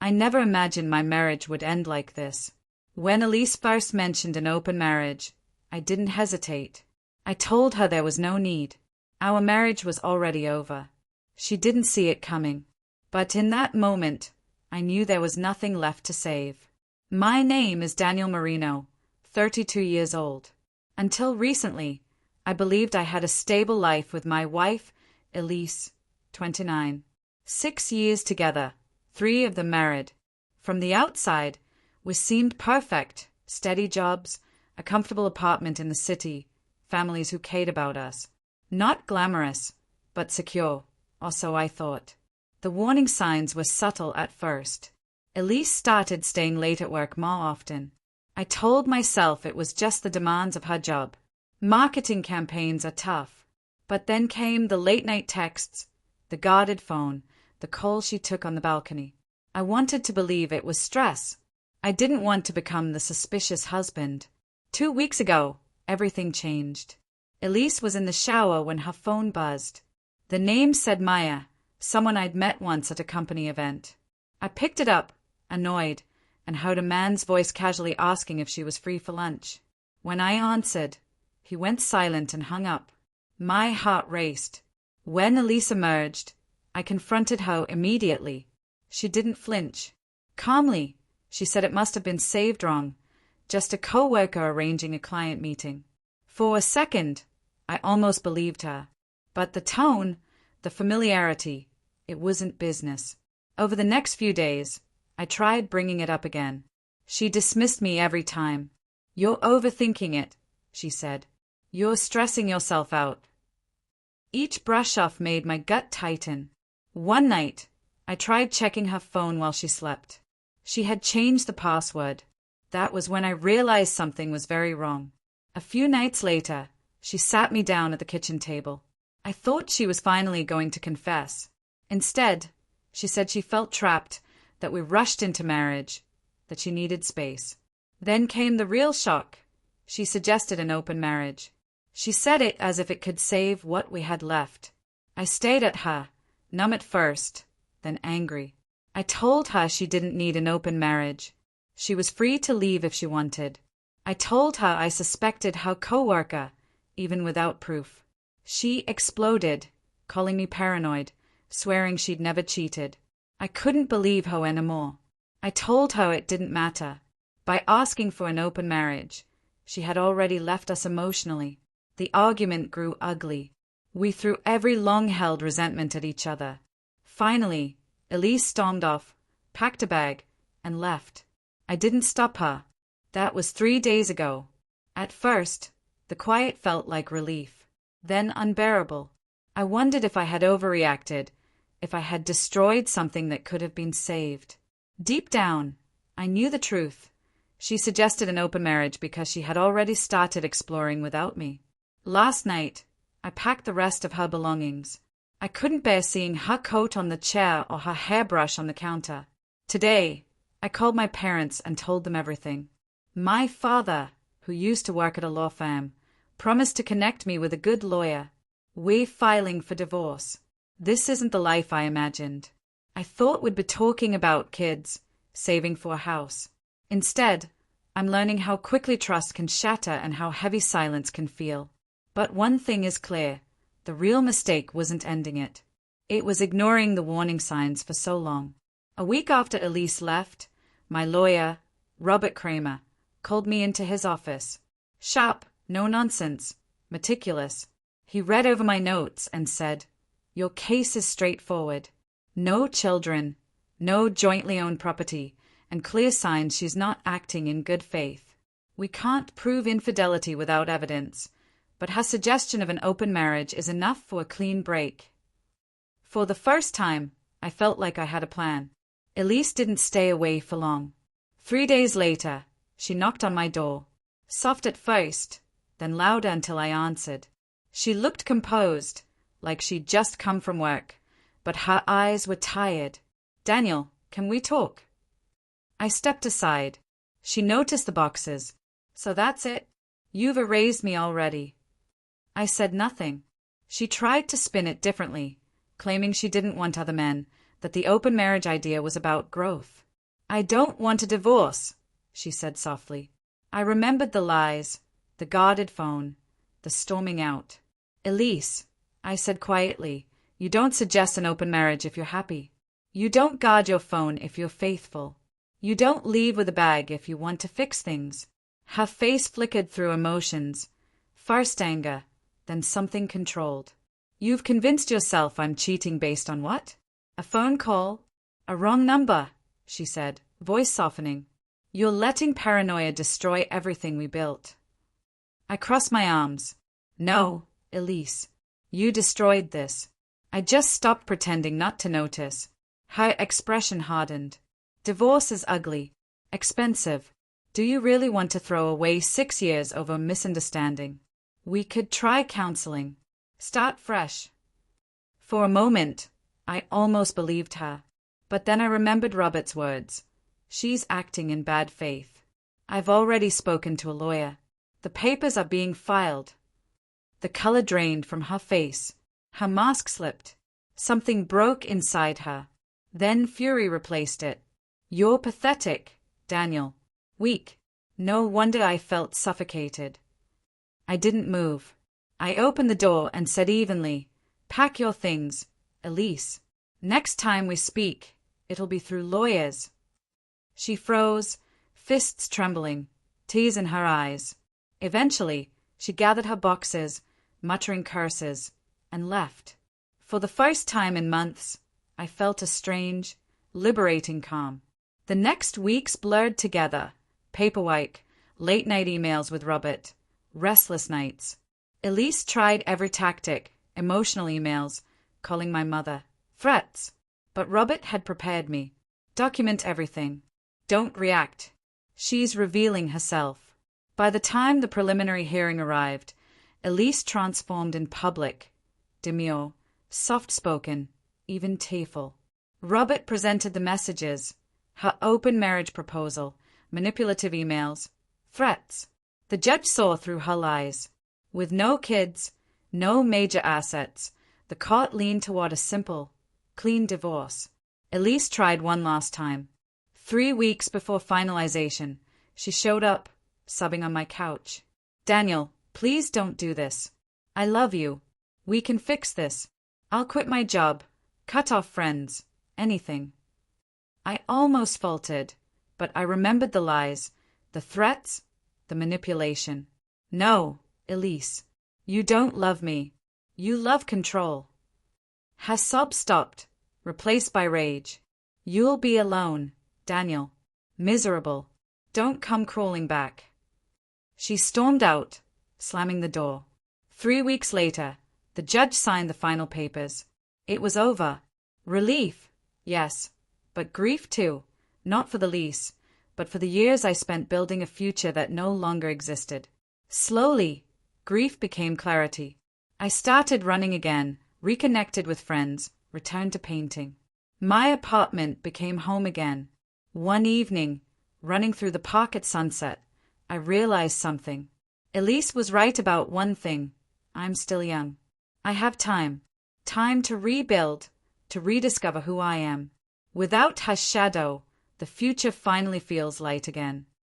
I never imagined my marriage would end like this. When Elise first mentioned an open marriage, I didn't hesitate. I told her there was no need. Our marriage was already over. She didn't see it coming. But in that moment, I knew there was nothing left to save. My name is Daniel Marino, 32 years old. Until recently, I believed I had a stable life with my wife, Elise, 29. 6 years together, 3 of them married. From the outside, we seemed perfect. Steady jobs, a comfortable apartment in the city, families who cared about us. Not glamorous, but secure, or so I thought. The warning signs were subtle at first. Elise started staying late at work more often. I told myself it was just the demands of her job. Marketing campaigns are tough. But then came the late-night texts, the guarded phone, the call she took on the balcony. I wanted to believe it was stress. I didn't want to become the suspicious husband. 2 weeks ago, everything changed. Elise was in the shower when her phone buzzed. The name said Maya, someone I'd met once at a company event. I picked it up, annoyed, and heard a man's voice casually asking if she was free for lunch. When I answered, he went silent and hung up. My heart raced. When Elise emerged, I confronted her immediately. She didn't flinch. Calmly, she said it must have been saved wrong, just a coworker arranging a client meeting. For a second, I almost believed her. But the tone, the familiarity, it wasn't business. Over the next few days, I tried bringing it up again. She dismissed me every time. "You're overthinking it," she said. "You're stressing yourself out." Each brush-off made my gut tighten. One night, I tried checking her phone while she slept. She had changed the password. That was when I realized something was very wrong. A few nights later, she sat me down at the kitchen table. I thought she was finally going to confess. Instead, she said she felt trapped, that we rushed into marriage, that she needed space. Then came the real shock. She suggested an open marriage. She said it as if it could save what we had left. I stared at her, numb at first, then angry. I told her she didn't need an open marriage. She was free to leave if she wanted. I told her I suspected her coworker, even without proof. She exploded, calling me paranoid, swearing she'd never cheated. I couldn't believe her anymore. I told her it didn't matter. By asking for an open marriage, she had already left us emotionally. The argument grew ugly. We threw every long-held resentment at each other. Finally, Elise stormed off, packed a bag, and left. I didn't stop her. That was 3 days ago. At first, the quiet felt like relief, then unbearable. I wondered if I had overreacted, if I had destroyed something that could have been saved. Deep down, I knew the truth. She suggested an open marriage because she had already started exploring without me. Last night, I packed the rest of her belongings. I couldn't bear seeing her coat on the chair or her hairbrush on the counter. Today, I called my parents and told them everything. My father, who used to work at a law firm, promised to connect me with a good lawyer. We're filing for divorce. This isn't the life I imagined. I thought we'd be talking about kids, saving for a house. Instead, I'm learning how quickly trust can shatter and how heavy silence can feel. But one thing is clear. The real mistake wasn't ending it. It was ignoring the warning signs for so long. A week after Elise left, my lawyer, Robert Kramer, called me into his office. Sharp, no nonsense, meticulous. He read over my notes and said, "Your case is straightforward. No children, no jointly owned property, and clear signs she's not acting in good faith. We can't prove infidelity without evidence, but her suggestion of an open marriage is enough for a clean break." For the first time, I felt like I had a plan. Elise didn't stay away for long. 3 days later, she knocked on my door. Soft at first, then louder until I answered. She looked composed, like she'd just come from work, but her eyes were tired. "Daniel, can we talk?" I stepped aside. She noticed the boxes. "So that's it? You've erased me already." I said nothing. She tried to spin it differently, claiming she didn't want other men, that the open marriage idea was about growth. I don't want a divorce, she said softly. I remembered the lies, the guarded phone, the storming out. Elise, I said quietly, you don't suggest an open marriage if you're happy. You don't guard your phone if you're faithful. You don't leave with a bag if you want to fix things. Her face flickered through emotions. First anger, then something controlled. You've convinced yourself I'm cheating based on what? A phone call? A wrong number, she said, voice softening. You're letting paranoia destroy everything we built. I crossed my arms. No, Elise. You destroyed this. I just stopped pretending not to notice. Her expression hardened. Divorce is ugly. Expensive. Do you really want to throw away 6 years over a misunderstanding? We could try counseling. Start fresh. For a moment, I almost believed her. But then I remembered Robert's words. She's acting in bad faith. I've already spoken to a lawyer. The papers are being filed. The color drained from her face. Her mask slipped. Something broke inside her. Then fury replaced it. You're pathetic, Daniel. Weak. No wonder I felt suffocated. I didn't move. I opened the door and said evenly, pack your things, Elise. Next time we speak, it'll be through lawyers. She froze, fists trembling, tears in her eyes. Eventually, she gathered her boxes, muttering curses, and left. For the first time in months, I felt a strange, liberating calm. The next weeks blurred together. Paperwork, late-night emails with Robert, restless nights. Elise tried every tactic, emotional emails, calling my mother, threats. But Robert had prepared me. Document everything. Don't react. She's revealing herself. By the time the preliminary hearing arrived, Elise transformed in public. Demure, soft-spoken, even tearful. Robert presented the messages. Her open marriage proposal, manipulative emails, threats. The judge saw through her lies. With no kids, no major assets, the court leaned toward a simple, clean divorce. Elise tried one last time. 3 weeks before finalization, she showed up, sobbing on my couch. Daniel, please don't do this. I love you. We can fix this. I'll quit my job, cut off friends, anything. I almost faltered, but I remembered the lies, the threats, the manipulation. No, Elise, you don't love me. You love control. Her sob stopped, replaced by rage. You'll be alone, Daniel. Miserable. Don't come crawling back. She stormed out, slamming the door. 3 weeks later, the judge signed the final papers. It was over. Relief, yes, but grief too, not for the lease, but for the years I spent building a future that no longer existed. Slowly, grief became clarity. I started running again, reconnected with friends, returned to painting. My apartment became home again. One evening, running through the park at sunset, I realized something. Elise was right about one thing. I'm still young. I have time. Time to rebuild, to rediscover who I am. Without her shadow, the future finally feels light again.